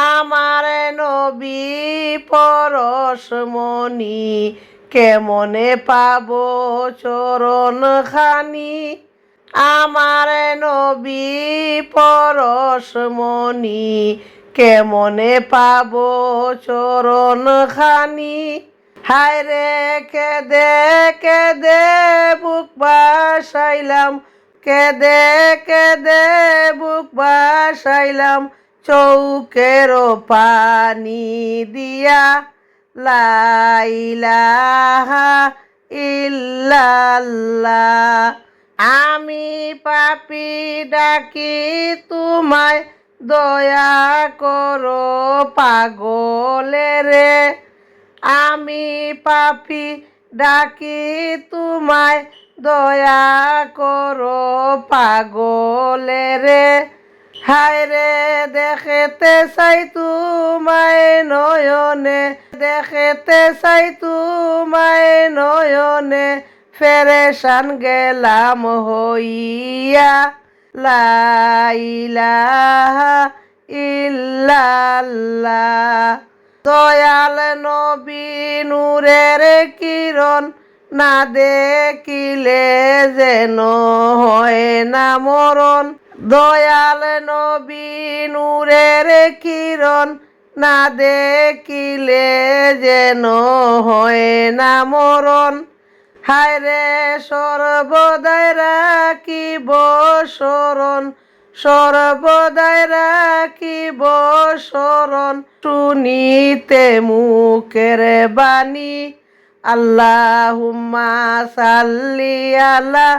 আমার নবী পরশমণি কেমনে পাবো চরণ খানি। আমার নবী পরশমণি কেমনে পাবো চরণ খানি। হায় রে কেদে কেদে বুক বাসাইলাম, কেদে কেদে বুক বাসাইলাম চৌকের পানি দিয়া। লা ইলাহা ইল্লাল্লাহ। আমি পাপী ডাকি তোমায় দয়া করো পাগলেরে। আমি পাপী ডাকি তোমায় দয়া করো পাগলেরে। হায় রে দেখতে চাই তোমায় নয়নে, দেখতে চাই তোমায় নয়নে ফেরেশান গেলাম হইয়া। লা ইলাহা ইল্লাল্লাহ। দয়াল নবী নূরের কিরণ না দেখিলে যেন হয় না মরণ। দয়াল নবী নূরের কিরণ না দেখিলে যেন হয় না মরণ। হায় রে সর্বদাই রাখিব শরণ, সর্বদাই রাখিব শরণ শুনিতে মুখের বাণী। আল্লাহুম্মা সাল্লি আলা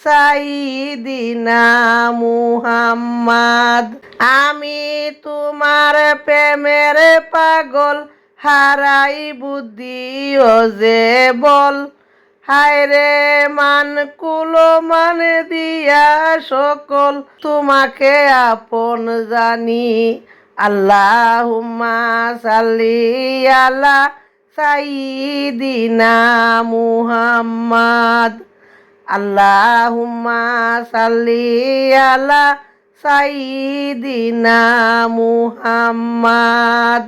সাইয়্যিদিনা মুহাম্মাদ। আমি তোমার প্রেমের পাগল, হারাই বুদ্ধি ও যে বল। হায় রে মান কুলো মান দিয়া সকল তোমাকে আপন জানি। আল্লাহুম্মা সাল্লি আলা সাইয়্যিদিনা মুহাম্মাদ। আল্লাহুম্মা সাল্লি আলা সাইয়্যিদিনা মুহাম্মাদ।